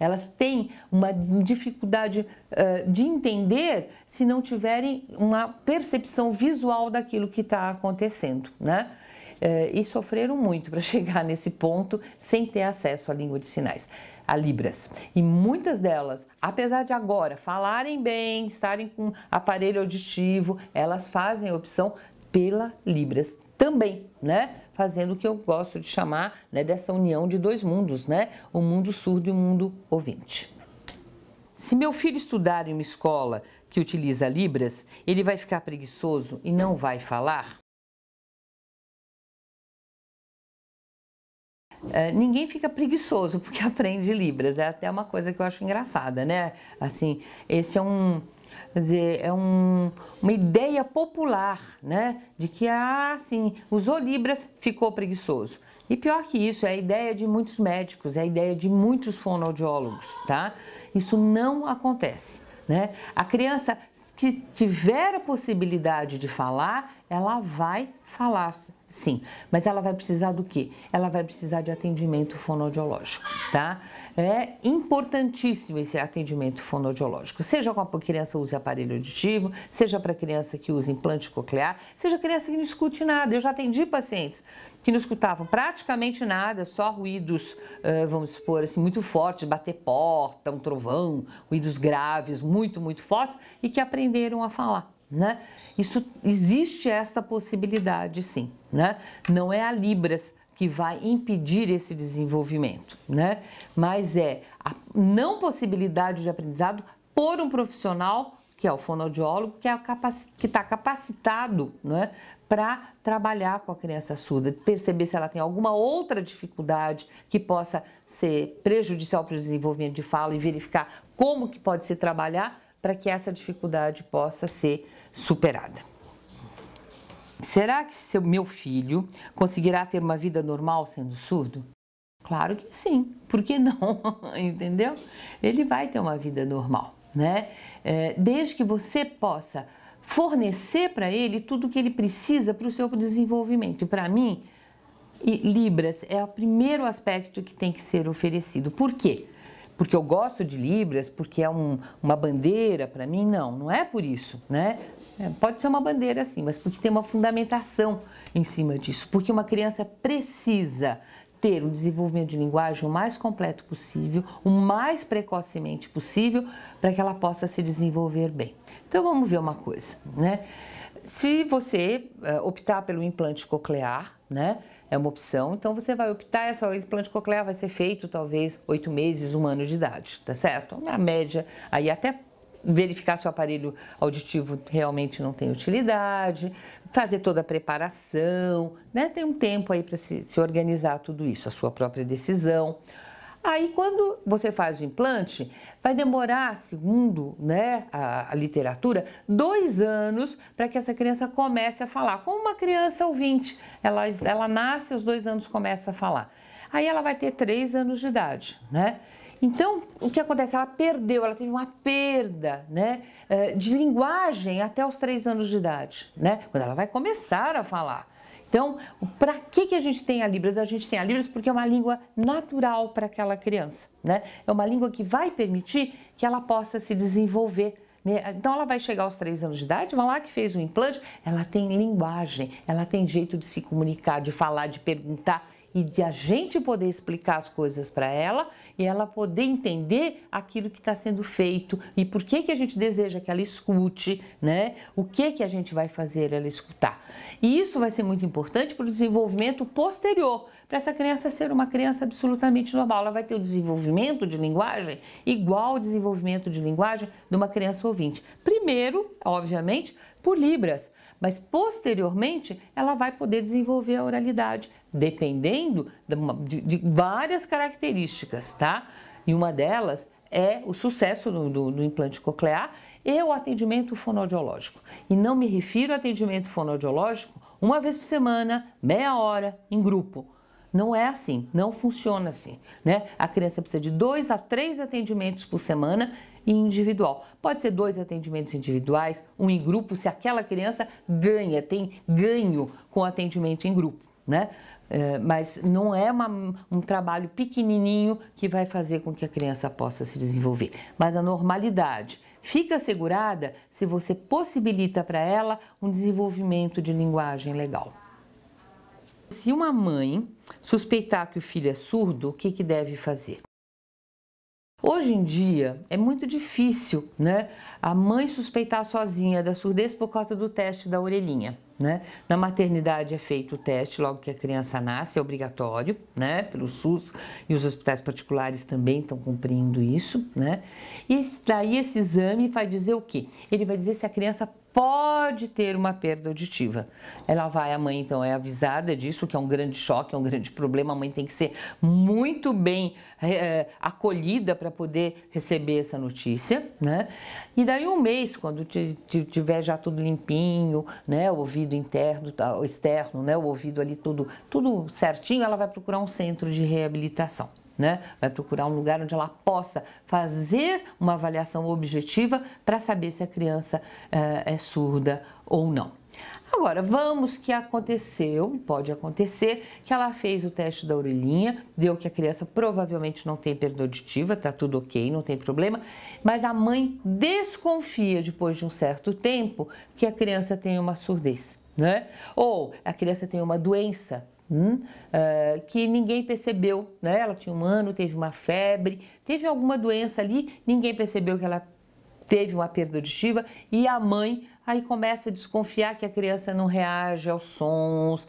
Elas têm uma dificuldade de entender se não tiverem uma percepção visual daquilo que está acontecendo, né? E sofreram muito para chegar nesse ponto sem ter acesso à língua de sinais, a Libras. E muitas delas, apesar de agora falarem bem, estarem com aparelho auditivo, elas fazem a opção pela Libras também, né? Fazendo o que eu gosto de chamar, né, dessa união de dois mundos, né? O mundo surdo e o mundo ouvinte. Se meu filho estudar em uma escola que utiliza Libras, ele vai ficar preguiçoso e não vai falar? Ninguém fica preguiçoso porque aprende Libras, é até uma coisa que eu acho engraçada, né? Assim, esse é uma ideia popular, né? De que, assim, usou Libras, ficou preguiçoso. E pior que isso, é a ideia de muitos médicos, é a ideia de muitos fonoaudiólogos, tá? Isso não acontece, né? A criança que tiver a possibilidade de falar, ela vai falar, sim, mas ela vai precisar do quê? Ela vai precisar de atendimento fonoaudiológico, tá? É importantíssimo esse atendimento fonoaudiológico, seja com a criança que use aparelho auditivo, seja para criança que use implante coclear, seja criança que não escute nada. Eu já atendi pacientes que não escutavam praticamente nada, só ruídos, vamos supor assim, muito fortes, bater porta, um trovão, ruídos graves, muito, muito fortes, e que aprenderam a falar, né? Isso, existe esta possibilidade, sim, né? Não é a Libras que vai impedir esse desenvolvimento, né? Mas é a não possibilidade de aprendizado por um profissional, que é o fonoaudiólogo, que está capacitado, né, para trabalhar com a criança surda, perceber se ela tem alguma outra dificuldade que possa ser prejudicial para o desenvolvimento de fala e verificar como que pode se trabalhar para que essa dificuldade possa ser superada. Será que meu filho conseguirá ter uma vida normal sendo surdo? Claro que sim, por que não? Entendeu? Ele vai ter uma vida normal, né? Desde que você possa fornecer para ele tudo o que ele precisa para o seu desenvolvimento. E para mim, Libras é o primeiro aspecto que tem que ser oferecido. Por quê? Porque eu gosto de Libras, porque é uma bandeira para mim? Não é por isso, né? Pode ser uma bandeira sim, mas porque tem uma fundamentação em cima disso. Porque uma criança precisa ter um desenvolvimento de linguagem o mais completo possível, o mais precocemente possível, para que ela possa se desenvolver bem. Então vamos ver uma coisa, né? Se você optar pelo implante coclear, né, é uma opção, então você vai optar, o implante coclear vai ser feito talvez 8 meses, 1 ano de idade, tá certo? A média, aí até verificar se o aparelho auditivo realmente não tem utilidade, fazer toda a preparação, né? Tem um tempo aí para se organizar tudo isso, a sua própria decisão. Aí quando você faz o implante, vai demorar, segundo, né, a literatura, 2 anos para que essa criança comece a falar. Como uma criança ouvinte, ela nasce, aos 2 anos começa a falar. Aí ela vai ter 3 anos de idade, né? Então, o que acontece? Ela teve uma perda, né, de linguagem até os 3 anos de idade, né? Quando ela vai começar a falar. Então, para que a gente tem a Libras? A gente tem a Libras porque é uma língua natural para aquela criança, né? É uma língua que vai permitir que ela possa se desenvolver, né? Então, ela vai chegar aos 3 anos de idade, vai lá que fez o implante, ela tem linguagem, ela tem jeito de se comunicar, de falar, de perguntar, e de a gente poder explicar as coisas para ela e ela poder entender aquilo que está sendo feito e por que a gente deseja que ela escute, né? O que a gente vai fazer ela escutar. E isso vai ser muito importante para o desenvolvimento posterior, para essa criança ser uma criança absolutamente normal. Ela vai ter o desenvolvimento de linguagem igual ao desenvolvimento de linguagem de uma criança ouvinte. Primeiro, obviamente, por Libras, mas posteriormente ela vai poder desenvolver a oralidade, dependendo de várias características, tá? E uma delas é o sucesso do implante coclear e o atendimento fonoaudiológico. E não me refiro ao atendimento fonoaudiológico 1 vez por semana, meia hora, em grupo. Não é assim, não funciona assim, né? A criança precisa de 2 a 3 atendimentos por semana e individual. Pode ser 2 atendimentos individuais, 1 em grupo, se aquela criança tem ganho com o atendimento em grupo, né? Mas não é um trabalho pequenininho que vai fazer com que a criança possa se desenvolver, mas a normalidade. Fica assegurada se você possibilita para ela um desenvolvimento de linguagem legal. Se uma mãe suspeitar que o filho é surdo, o que deve fazer? Hoje em dia é muito difícil, né, a mãe suspeitar sozinha da surdez por causa do teste da orelhinha, né? Na maternidade é feito o teste logo que a criança nasce, é obrigatório, né, pelo SUS, e os hospitais particulares também estão cumprindo isso, né? E daí esse exame vai dizer o quê? Ele vai dizer se a criança pode ter uma perda auditiva. A mãe então é avisada disso, que é um grande choque, é um grande problema, a mãe tem que ser muito bem acolhida para poder receber essa notícia, né? E daí um mês, quando tiver já tudo limpinho, né, o ouvido interno, o externo, né, o ouvido ali tudo certinho, ela vai procurar um centro de reabilitação. Né? Vai procurar um lugar onde ela possa fazer uma avaliação objetiva para saber se a criança é surda ou não. Agora, vamos que aconteceu, pode acontecer, que ela fez o teste da orelhinha, deu que a criança provavelmente não tem perda auditiva, tá tudo ok, não tem problema, mas a mãe desconfia depois de um certo tempo que a criança tem uma surdez, né? Ou a criança tem uma doença, que ninguém percebeu, né? Ela tinha 1 ano, teve uma febre, teve alguma doença ali, ninguém percebeu que ela teve uma perda auditiva e a mãe aí começa a desconfiar que a criança não reage aos sons.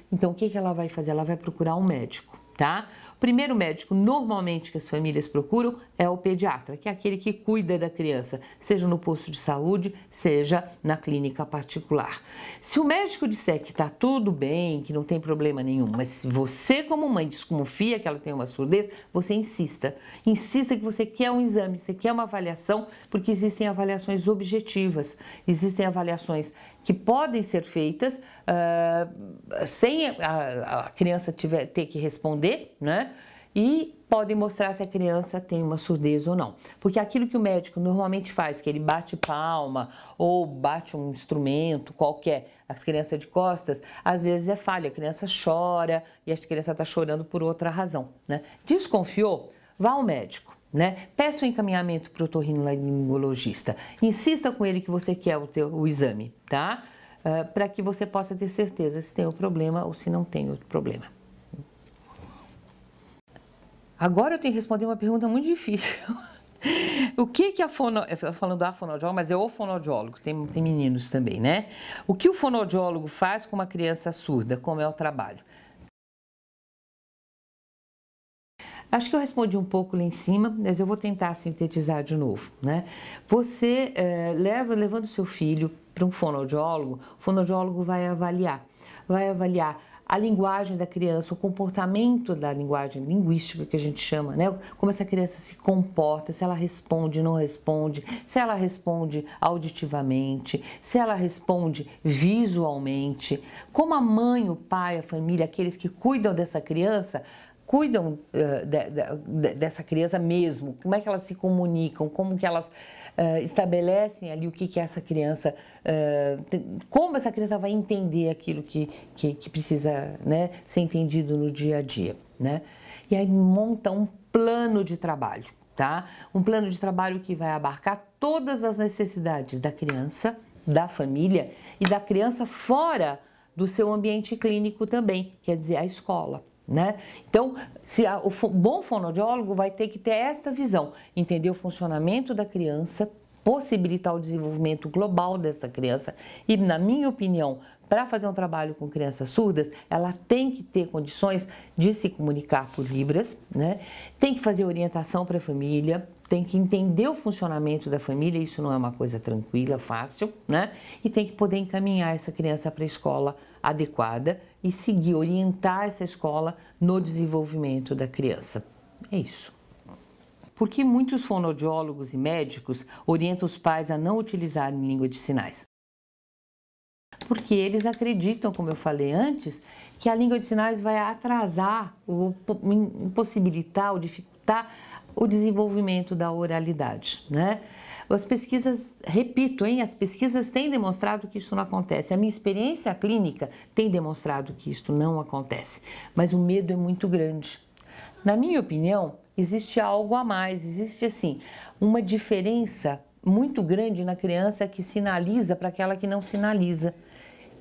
Então o que ela vai fazer? Ela vai procurar um médico, tá? O primeiro médico normalmente que as famílias procuram é o pediatra, que é aquele que cuida da criança, seja no posto de saúde, seja na clínica particular. Se o médico disser que está tudo bem, que não tem problema nenhum, mas se você como mãe desconfia que ela tem uma surdez, você insista. Insista que você quer um exame, você quer uma avaliação, porque existem avaliações objetivas, existem avaliações que podem ser feitas sem a criança ter que responder, né? E podem mostrar se a criança tem uma surdez ou não. Porque aquilo que o médico normalmente faz, que ele bate palma ou bate um instrumento qualquer, as crianças de costas, às vezes é falha, a criança chora e a criança está chorando por outra razão, né? Desconfiou? Vá ao médico, né? Peça o encaminhamento para o otorrinolaringologista. Insista com ele que você quer o exame, tá? Para que você possa ter certeza se tem o problema ou se não tem outro problema. Agora eu tenho que responder uma pergunta muito difícil. O que a eu estou falando da fonoaudióloga, mas é o fonoaudiólogo, tem meninos também, né? O que o fonoaudiólogo faz com uma criança surda? Como é o trabalho? Acho que eu respondi um pouco lá em cima, mas eu vou tentar sintetizar de novo, né? Você levando seu filho para um fonoaudiólogo, o fonoaudiólogo vai avaliar a linguagem da criança, o comportamento da linguagem linguística que a gente chama, né? Como essa criança se comporta, se ela responde, não responde, se ela responde auditivamente, se ela responde visualmente, como a mãe, o pai, a família, aqueles que cuidam dessa criança, cuidam dessa criança mesmo, como é que elas se comunicam, como que elas estabelecem ali o que essa criança, como essa criança vai entender aquilo que precisa, né, ser entendido no dia a dia, né? E aí monta um plano de trabalho, tá? Um plano de trabalho que vai abarcar todas as necessidades da criança, da família e da criança fora do seu ambiente clínico também, quer dizer, a escola. Né? Então, o bom fonoaudiólogo vai ter que ter esta visão, entender o funcionamento da criança, possibilitar o desenvolvimento global desta criança e, na minha opinião, para fazer um trabalho com crianças surdas, ela tem que ter condições de se comunicar por libras, né? Tem que fazer orientação para a família, tem que entender o funcionamento da família, isso não é uma coisa tranquila, fácil, né? E tem que poder encaminhar essa criança para a escola adequada e seguir, orientar essa escola no desenvolvimento da criança. É isso. Por que muitos fonoaudiólogos e médicos orientam os pais a não utilizarem língua de sinais? Porque eles acreditam, como eu falei antes, que a língua de sinais vai atrasar, impossibilitar ou dificultar o desenvolvimento da oralidade, né? As pesquisas, repito, as pesquisas têm demonstrado que isso não acontece. A minha experiência clínica tem demonstrado que isso não acontece, mas o medo é muito grande. Na minha opinião, existe algo a mais, existe assim, uma diferença muito grande na criança que sinaliza para aquela que não sinaliza.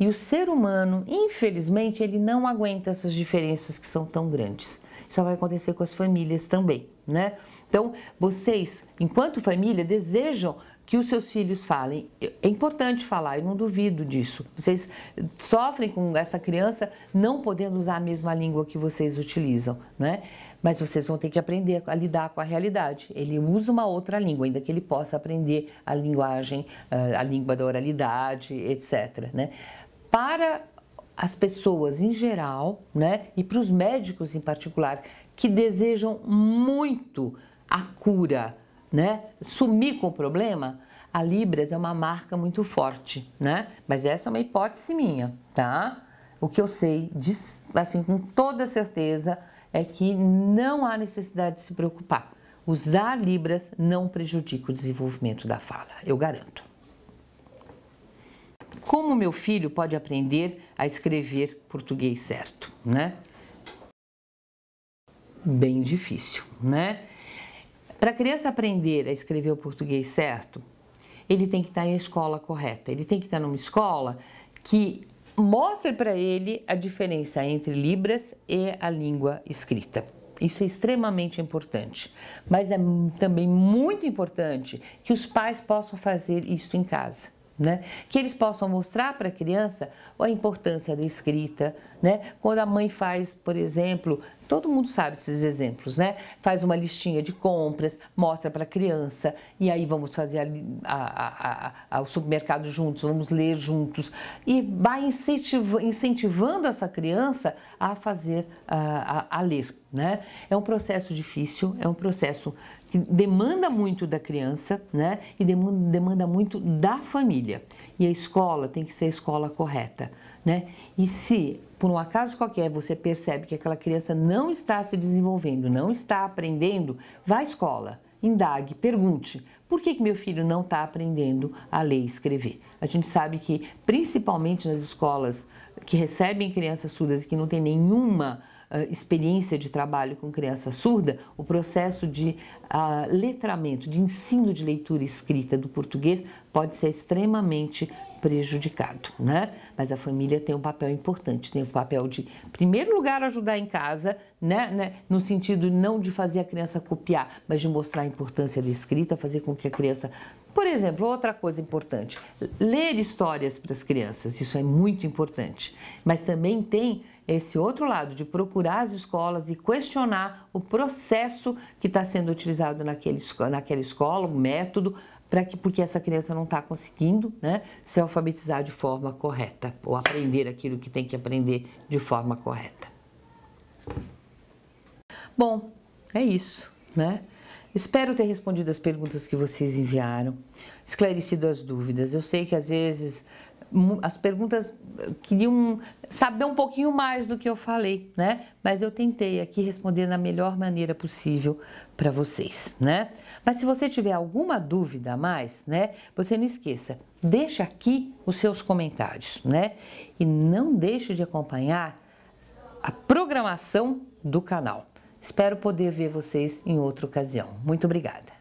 E o ser humano, infelizmente, ele não aguenta essas diferenças que são tão grandes. Isso vai acontecer com as famílias também, né? Então, vocês, enquanto família, desejam que os seus filhos falem. É importante falar, eu não duvido disso. Vocês sofrem com essa criança não podendo usar a mesma língua que vocês utilizam, né? Mas vocês vão ter que aprender a lidar com a realidade. Ele usa uma outra língua, ainda que ele possa aprender a linguagem, a língua da oralidade, etc., né? Para as pessoas em geral, né, e para os médicos em particular, que desejam muito a cura, né, sumir com o problema, a Libras é uma marca muito forte, né? Mas essa é uma hipótese minha, tá? O que eu sei, assim, com toda certeza, é que não há necessidade de se preocupar. Usar Libras não prejudica o desenvolvimento da fala, eu garanto. Como meu filho pode aprender a escrever português certo, né? Bem difícil, né? Para a criança aprender a escrever o português certo, ele tem que estar em escola correta. Ele tem que estar numa escola que mostre para ele a diferença entre Libras e a língua escrita. Isso é extremamente importante, mas é também muito importante que os pais possam fazer isso em casa. Né? Que eles possam mostrar para a criança a importância da escrita, né? Quando a mãe faz, por exemplo, todo mundo sabe esses exemplos, né? Faz uma listinha de compras, mostra para a criança e aí vamos fazer o supermercado juntos, vamos ler juntos e vai incentivando essa criança a fazer, a ler, né? É um processo difícil, é um processo que demanda muito da criança, né? E demanda muito da família. E a escola tem que ser a escola correta, né? E se, por um acaso qualquer, você percebe que aquela criança não está se desenvolvendo, não está aprendendo, vá à escola, indague, pergunte, por que meu filho não está aprendendo a ler e escrever? A gente sabe que, principalmente nas escolas que recebem crianças surdas e que não tem nenhuma experiência de trabalho com criança surda, o processo de letramento, de ensino de leitura e escrita do português pode ser extremamente prejudicado, né? Mas a família tem um papel importante, tem o papel de, em primeiro lugar, ajudar em casa, né? No sentido não de fazer a criança copiar, mas de mostrar a importância da escrita, fazer com que a criança... Por exemplo, outra coisa importante, ler histórias para as crianças, isso é muito importante, mas também tem esse outro lado de procurar as escolas e questionar o processo que está sendo utilizado naquela escola, o método, porque essa criança não está conseguindo, né, se alfabetizar de forma correta ou aprender aquilo que tem que aprender de forma correta. Bom, é isso, né? Espero ter respondido as perguntas que vocês enviaram, esclarecido as dúvidas. Eu sei que às vezes as perguntas queriam saber um pouquinho mais do que eu falei, né? Mas eu tentei aqui responder da melhor maneira possível para vocês, né? Mas se você tiver alguma dúvida a mais, né? Você não esqueça, deixa aqui os seus comentários, né? E não deixe de acompanhar a programação do canal. Espero poder ver vocês em outra ocasião. Muito obrigada!